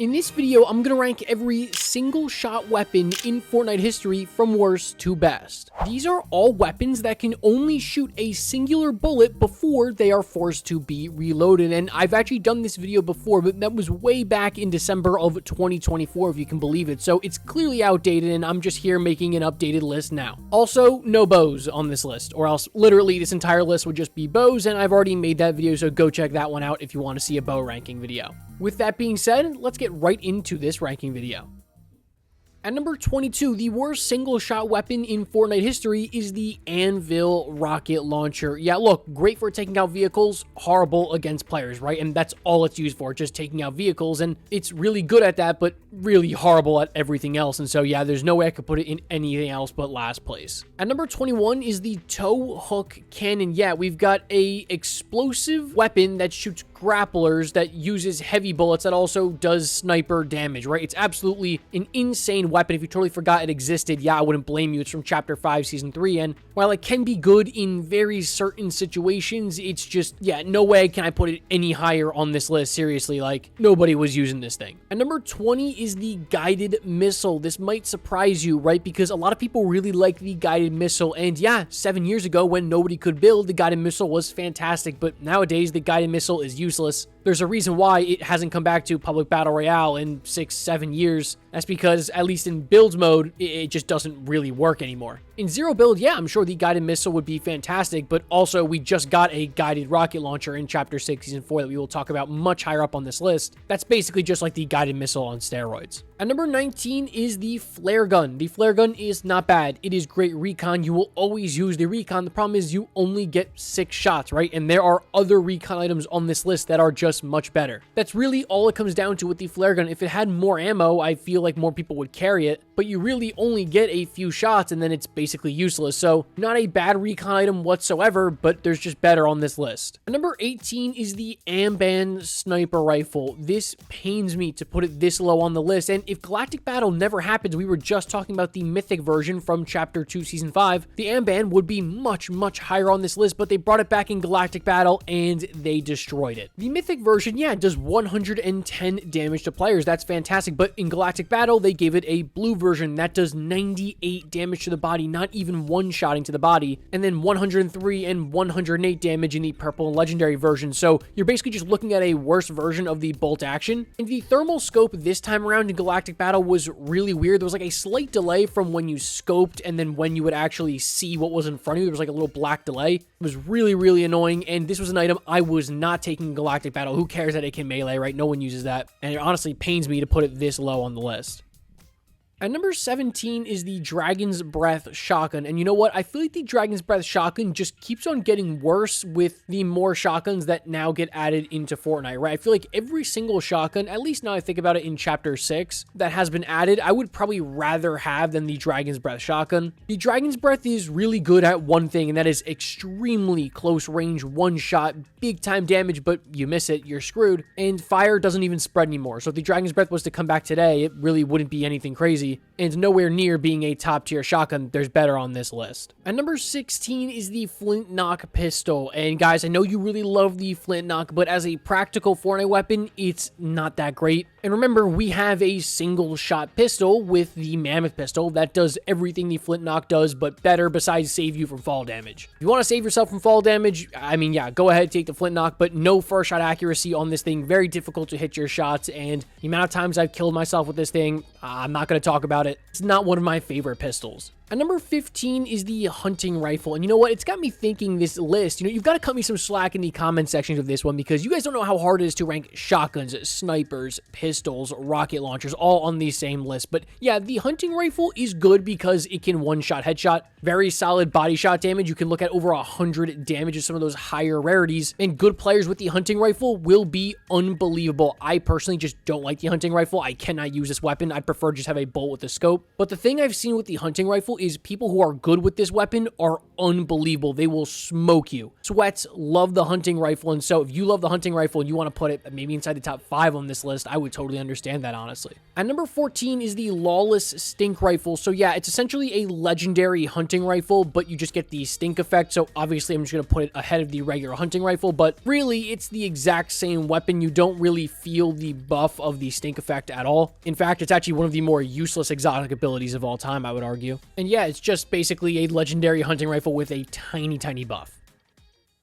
In this video, I'm going to rank every single shot weapon in Fortnite history from worst to best. These are all weapons that can only shoot a singular bullet before they are forced to be reloaded. And I've actually done this video before, but that was way back in December of 2024, if you can believe it. So it's clearly outdated, and I'm just here making an updated list now. Also, no bows on this list, or else literally this entire list would just be bows, and I've already made that video, so go check that one out if you want to see a bow ranking video. With that being said, let's get right into this ranking video. At number 22, the worst single-shot weapon in Fortnite history is the Anvil rocket launcher. Yeah, look, great for taking out vehicles, horrible against players, right? And that's all it's used for, just taking out vehicles, and it's really good at that, but really horrible at everything else. And so, yeah, there's no way I could put it in anything else but last place. At number 21 is the tow hook cannon. Yeah, we've got a explosive weapon that shoots grapplers that uses heavy bullets that also does sniper damage, right? It's absolutely an insane weapon. If you totally forgot it existed, yeah, I wouldn't blame you. It's from Chapter 5, Season 3, and while it can be good in very certain situations, it's just, yeah, no way can I put it any higher on this list. Seriously, like, nobody was using this thing. And number 20 is the guided missile. This might surprise you, right? Because a lot of people really like the guided missile, and yeah, 7 years ago when nobody could build, the guided missile was fantastic, but nowadays the guided missile is useless. There's a reason why it hasn't come back to public battle royale in 6-7 years. That's because, at least in build mode, it just doesn't really work anymore. In zero build, yeah, I'm sure the guided missile would be fantastic, but also we just got a guided rocket launcher in Chapter 6, Season 4 that we will talk about much higher up on this list. That's basically just like the guided missile on steroids. At number 19 is the flare gun. The flare gun is not bad. It is great recon. You will always use the recon. The problem is you only get 6 shots, right? And there are other recon items on this list that are just much better. That's really all it comes down to with the flare gun. If it had more ammo, I feel like more people would carry it, but you really only get a few shots and then it's basically useless. So not a bad recon item whatsoever, but there's just better on this list. At number 18 is the Amban sniper rifle. This pains me to put it this low on the list, and if Galactic Battle never happens, we were just talking about the mythic version from Chapter 2, Season 5, the Amban would be much, much higher on this list, but they brought it back in Galactic Battle and they destroyed it. The mythic version, yeah, does 110 damage to players. That's fantastic, but in Galactic Battle, they gave it a blue version that does 98 damage to the body, not even one-shotting to the body, and then 103 and 108 damage in the purple and legendary version. So you're basically just looking at a worse version of the bolt action. And the thermal scope this time around in Galactic Battle was really weird. There was like a slight delay from when you scoped and then when you would actually see what was in front of you. There was like a little black delay. It was really, really annoying, and this was an item I was not taking in Galactic Battle. Who cares that it can melee, right? No one uses that, and it honestly pains me to put it this low on the list. At number 17 is the Dragon's Breath shotgun. And you know what? I feel like the Dragon's Breath shotgun just keeps on getting worse with the more shotguns that now get added into Fortnite, right? I feel like every single shotgun, at least now I think about it in Chapter 6, that has been added, I would probably rather have than the Dragon's Breath shotgun. The Dragon's Breath is really good at one thing, and that is extremely close range, one shot, big time damage, but you miss it, you're screwed. And fire doesn't even spread anymore. So if the Dragon's Breath was to come back today, it really wouldn't be anything crazy. And nowhere near being a top tier shotgun. There's better on this list. At number 16 is the Flint Knock pistol. And guys, I know you really love the Flint Knock, but as a practical Fortnite weapon, it's not that great. And remember, we have a single shot pistol with the Mammoth pistol that does everything the Flint Knock does, but better, besides save you from fall damage. If you want to save yourself from fall damage, I mean, yeah, go ahead, take the Flint Knock, but no first shot accuracy on this thing. Very difficult to hit your shots, and the amount of times I've killed myself with this thing, I'm not going to talk about it. It's not one of my favorite pistols. At number 15 is the hunting rifle. And you know what? It's got me thinking this list. You know, you've got to cut me some slack in the comment sections of this one because you guys don't know how hard it is to rank shotguns, snipers, pistols, rocket launchers, all on the same list. But yeah, the hunting rifle is good because it can one-shot headshot. Very solid body shot damage. You can look at over 100 damage of some of those higher rarities. And good players with the hunting rifle will be unbelievable. I personally just don't like the hunting rifle. I cannot use this weapon. I prefer just have a bolt with a scope. But the thing I've seen with the hunting rifle is people who are good with this weapon are unbelievable. They will smoke you. Sweats love the hunting rifle, and so if you love the hunting rifle and you want to put it maybe inside the top 5 on this list, I would totally understand that, honestly. At number 14 is the Lawless Stink Rifle. So yeah, it's essentially a legendary hunting rifle, but you just get the stink effect. So obviously I'm just going to put it ahead of the regular hunting rifle, but really it's the exact same weapon. You don't really feel the buff of the stink effect at all. In fact, it's actually one of the more useless exotic abilities of all time, I would argue. And yeah, it's just basically a legendary hunting rifle with a tiny buff.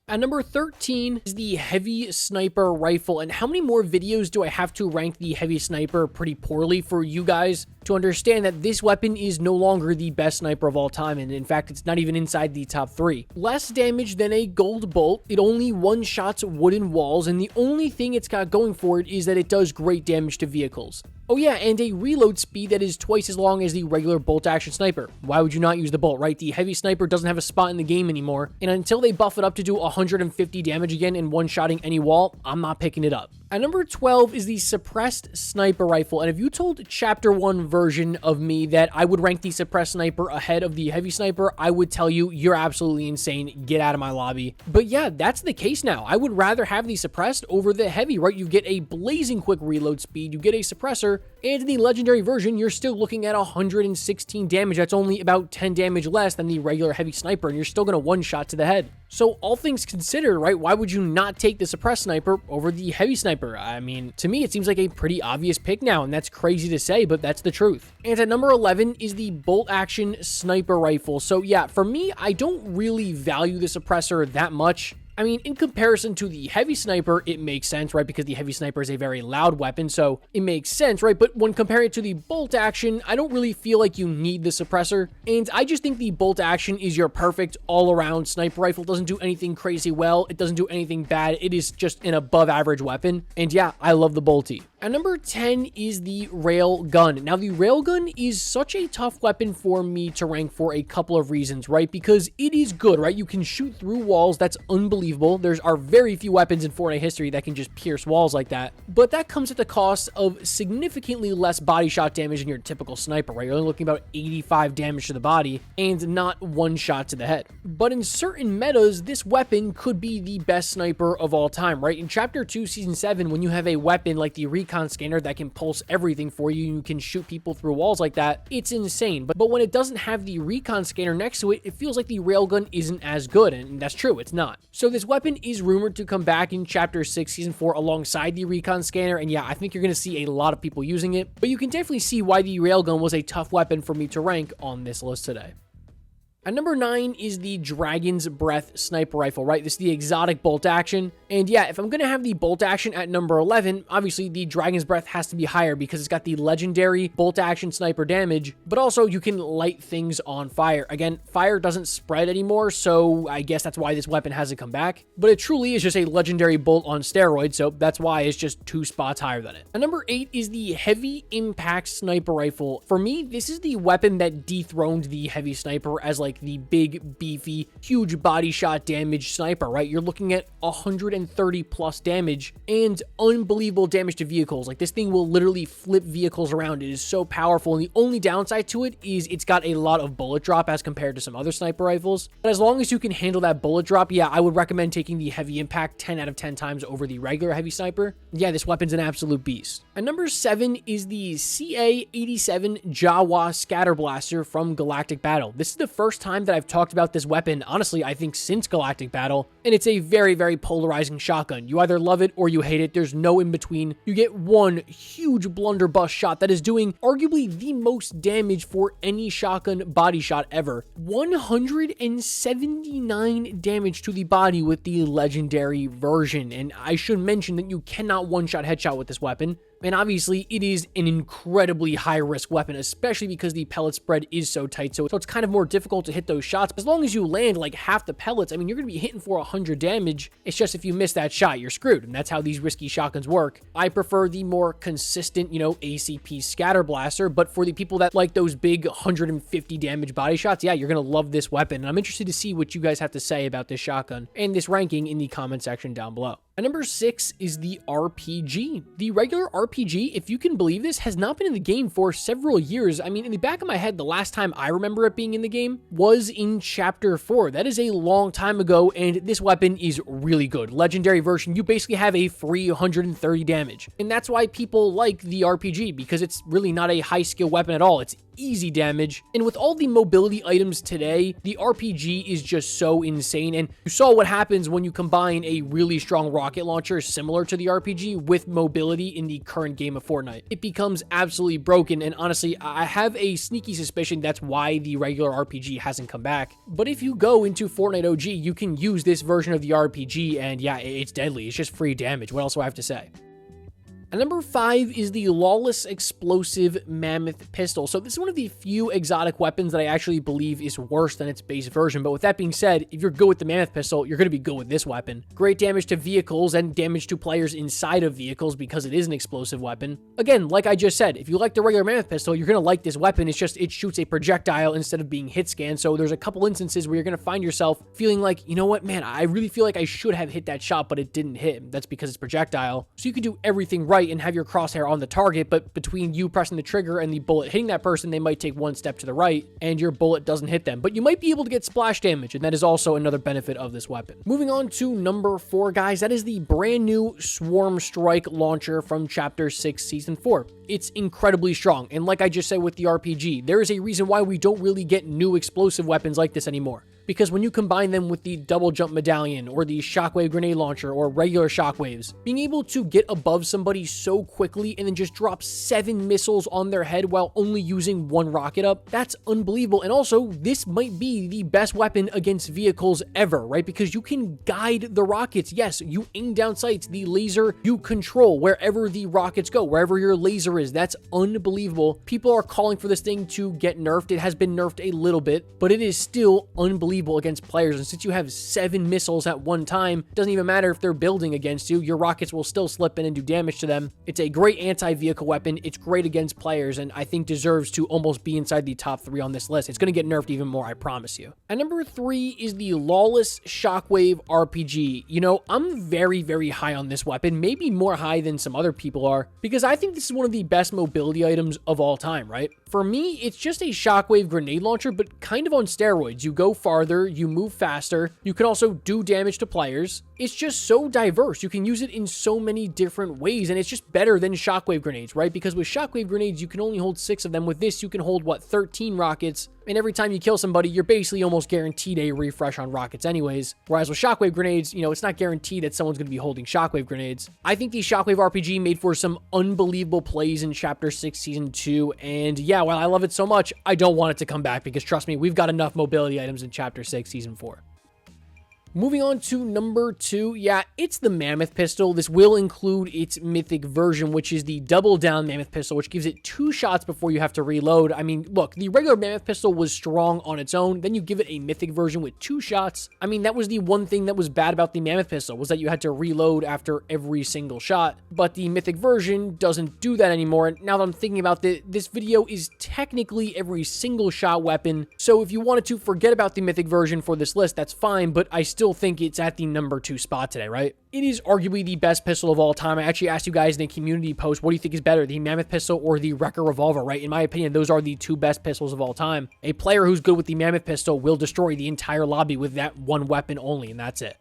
At number 13 is the Heavy Sniper Rifle. And how many more videos do I have to rank the Heavy Sniper pretty poorly for you guys to understand that this weapon is no longer the best sniper of all time? And in fact, it's not even inside the top 3. Less damage than a gold bolt. It only one-shots wooden walls. And the only thing it's got going for it is that it does great damage to vehicles. Oh yeah, and a reload speed that is twice as long as the regular bolt-action sniper. Why would you not use the bolt, right? The heavy sniper doesn't have a spot in the game anymore, and until they buff it up to do 150 damage again in one-shotting any wall, I'm not picking it up. At number 12 is the Suppressed Sniper Rifle, and if you told Chapter 1 version of me that I would rank the Suppressed Sniper ahead of the Heavy Sniper, I would tell you, you're absolutely insane, get out of my lobby. But yeah, that's the case now. I would rather have the Suppressed over the Heavy, right? You get a blazing quick reload speed, you get a suppressor, and in the legendary version, you're still looking at 116 damage. That's only about 10 damage less than the regular heavy sniper, and you're still going to one-shot to the head. So all things considered, right, why would you not take the suppressed sniper over the heavy sniper? I mean, to me, it seems like a pretty obvious pick now, and that's crazy to say, but that's the truth. And at number 11 is the bolt-action sniper rifle. So yeah, for me, I don't really value the suppressor that much. I mean, in comparison to the heavy sniper, it makes sense, right? Because the heavy sniper is a very loud weapon, so it makes sense, right? But when comparing it to the bolt action, I don't really feel like you need the suppressor. And I just think the bolt action is your perfect all-around sniper rifle. It doesn't do anything crazy well. It doesn't do anything bad. It is just an above-average weapon. And yeah, I love the bolty. At number 10 is the rail gun. Now, the rail gun is such a tough weapon for me to rank for a couple of reasons, right? Because it is good, right? You can shoot through walls. That's unbelievable. There are very few weapons in Fortnite history that can just pierce walls like that. But that comes at the cost of significantly less body shot damage than your typical sniper, right? You're only looking about 85 damage to the body and not one shot to the head. But in certain metas, this weapon could be the best sniper of all time, right? In Chapter 2, Season 7, when you have a weapon like the recon scanner that can pulse everything for you, you can shoot people through walls like that, it's insane. But when it doesn't have the recon scanner next to it, it feels like the railgun isn't as good, and that's true, it's not. So this weapon is rumored to come back in Chapter 6, Season 4 alongside the recon scanner, and yeah, I think you're going to see a lot of people using it, but you can definitely see why the railgun was a tough weapon for me to rank on this list today. At number 9 is the Dragon's Breath Sniper Rifle, right? This is the exotic bolt action. And yeah, if I'm going to have the bolt action at number 11, obviously the Dragon's Breath has to be higher because it's got the legendary bolt action sniper damage, but also you can light things on fire. Again, fire doesn't spread anymore, so I guess that's why this weapon hasn't come back. But it truly is just a legendary bolt on steroids, so that's why it's just 2 spots higher than it. At number 8 is the Heavy Impact Sniper Rifle. For me, this is the weapon that dethroned the heavy sniper as like the big, beefy, huge body shot damage sniper, right? You're looking at 130 plus damage and unbelievable damage to vehicles. Like, this thing will literally flip vehicles around. It is so powerful, and the only downside to it is it's got a lot of bullet drop as compared to some other sniper rifles. But as long as you can handle that bullet drop, yeah, I would recommend taking the Heavy Impact 10 out of 10 times over the regular heavy sniper. Yeah, this weapon's an absolute beast. At number 7 is the CA-87 Jawa Scatter Blaster from Galactic Battle. This is the first time that I've talked about this weapon, honestly, I think since Galactic Battle, and it's a very, very polarizing shotgun. You either love it or you hate it. There's no in between. You get one huge blunderbuss shot that is doing arguably the most damage for any shotgun body shot ever. 179 damage to the body with the legendary version, and I should mention that you cannot one-shot headshot with this weapon. And obviously, it is an incredibly high-risk weapon, especially because the pellet spread is so tight. So it's kind of more difficult to hit those shots. As long as you land like half the pellets, I mean, you're going to be hitting for 100 damage. It's just if you miss that shot, you're screwed. And that's how these risky shotguns work. I prefer the more consistent, ACP scatter blaster. But for the people that like those big 150 damage body shots, yeah, you're going to love this weapon. And I'm interested to see what you guys have to say about this shotgun and this ranking in the comment section down below. And number 6 is the RPG. The regular RPG, if you can believe this, has not been in the game for several years. I mean, in the back of my head, the last time I remember it being in the game was in Chapter 4. That is a long time ago, and this weapon is really good. Legendary version, you basically have a free 130 damage. And that's why people like the RPG, because it's really not a high skill weapon at all. It's easy damage. And with all the mobility items today, the RPG is just so insane. And you saw what happens when you combine a really strong rocket launcher similar to the RPG with mobility in the current game of Fortnite. It becomes absolutely broken. And honestly, I have a sneaky suspicion that's why the regular RPG hasn't come back. But if you go into Fortnite OG, you can use this version of the RPG, and yeah, it's deadly. It's just free damage. What else do I have to say? And number 5 is the Lawless Explosive Mammoth Pistol. So this is one of the few exotic weapons that I actually believe is worse than its base version. But with that being said, if you're good with the Mammoth Pistol, you're going to be good with this weapon. Great damage to vehicles and damage to players inside of vehicles because it is an explosive weapon. Again, like I just said, if you like the regular Mammoth Pistol, you're going to like this weapon. It's just it shoots a projectile instead of being hit scan. So there's a couple instances where you're going to find yourself feeling like, you know what, man, I really feel like I should have hit that shot, but it didn't hit. That's because it's projectile. So you can do everything right and have your crosshair on the target, but between you pressing the trigger and the bullet hitting that person, they might take one step to the right and your bullet doesn't hit them. But you might be able to get splash damage, and that is also another benefit of this weapon. Moving on to number 4, guys, that is the brand new Swarm Strike launcher from Chapter 6 Season 4. It's incredibly strong, and like I just said with the RPG, there is a reason why we don't really get new explosive weapons like this anymore. Because when you combine them with the double jump medallion or the shockwave grenade launcher or regular shockwaves, being able to get above somebody so quickly and then just drop 7 missiles on their head while only using 1 rocket up, that's unbelievable. And also, this might be the best weapon against vehicles ever, right? Because you can guide the rockets. Yes, you aim down sights, the laser, you control wherever the rockets go, wherever your laser is. That's unbelievable. People are calling for this thing to get nerfed. It has been nerfed a little bit, but it is still unbelievable against players. And since you have 7 missiles at one time, it doesn't even matter if they're building against you, your rockets will still slip in and do damage to them. It's a great anti-vehicle weapon. It's great against players, and I think deserves to almost be inside the top 3 on this list. It's going to get nerfed even more, I promise you. And number 3 is the Lawless Shockwave RPG. You know, I'm very, very high on this weapon, maybe more high than some other people are, because I think this is one of the best mobility items of all time, right? For me, it's just a shockwave grenade launcher, but kind of on steroids. You go farther, you move faster, you can also do damage to players. It's just so diverse. You can use it in so many different ways, and it's just better than shockwave grenades, right? Because with shockwave grenades, you can only hold 6 of them. With this, you can hold, what, 13 rockets, and every time you kill somebody, you're basically almost guaranteed a refresh on rockets anyways. Whereas with shockwave grenades, you know, it's not guaranteed that someone's going to be holding shockwave grenades. I think the shockwave RPG made for some unbelievable plays in Chapter 6 Season 2, and yeah, while I love it so much, I don't want it to come back because trust me, we've got enough mobility items in Chapter 6 Season 4. Moving on to number 2, yeah, it's the Mammoth Pistol. This will include its mythic version, which is the double down Mammoth Pistol, which gives it 2 shots before you have to reload. I mean, look, the regular Mammoth Pistol was strong on its own. Then you give it a mythic version with 2 shots. I mean, that was the one thing that was bad about the Mammoth Pistol, was that you had to reload after every single shot. But the mythic version doesn't do that anymore. And now that I'm thinking about this video is technically every single shot weapon. So if you wanted to forget about the mythic version for this list, that's fine, but I still think it's at the number 2 spot today, right? It is arguably the best pistol of all time. I actually asked you guys in a community post, what do you think is better, the Mammoth Pistol or the Wrecker Revolver, right? In my opinion, those are the 2 best pistols of all time. A player who's good with the Mammoth Pistol will destroy the entire lobby with that one weapon only, and that's it.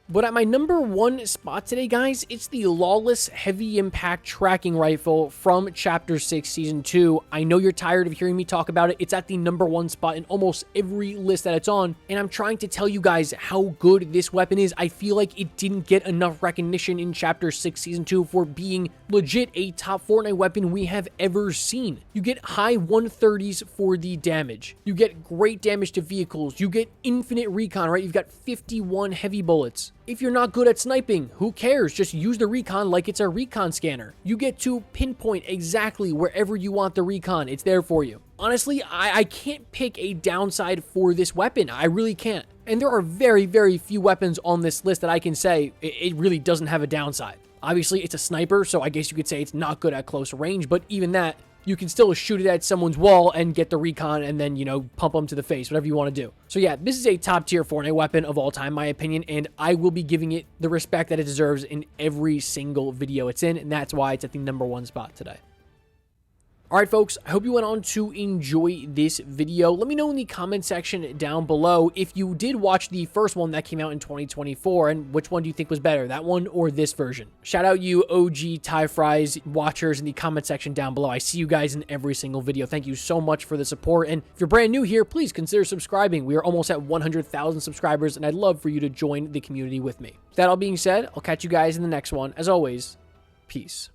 But at my number 1 spot today, guys, it's the Lawless Heavy Impact Tracking Rifle from Chapter 6 Season 2. I know you're tired of hearing me talk about it. It's at the number 1 spot in almost every list that it's on, and I'm trying to tell you guys how good this weapon is. I feel like it didn't get enough recognition in Chapter 6 Season 2 for being legit a top Fortnite weapon we have ever seen. You get high 130s for the damage. You get great damage to vehicles. You get infinite recon, right? You've got 51 heavy bullets. If you're not good at sniping, who cares? Just use the recon like it's a recon scanner. You get to pinpoint exactly wherever you want the recon. It's there for you. Honestly, I can't pick a downside for this weapon. I really can't. And there are very, very few weapons on this list that I can say it really doesn't have a downside. Obviously, it's a sniper, so I guess you could say it's not good at close range, but even that, you can still shoot it at someone's wall and get the recon and then, you know, pump them to the face, whatever you want to do. So yeah, this is a top tier Fortnite weapon of all time, in my opinion, and I will be giving it the respect that it deserves in every single video it's in, and that's why it's at the #1 spot today. All right, folks, I hope you went on to enjoy this video. Let me know in the comment section down below if you did watch the first one that came out in 2024, and which one do you think was better, that one or this version? Shout out you OG TYFRYZ watchers in the comment section down below. I see you guys in every single video. Thank you so much for the support, and if you're brand new here, please consider subscribing. We are almost at 100,000 subscribers, and I'd love for you to join the community with me. With that all being said, I'll catch you guys in the next one. As always, peace.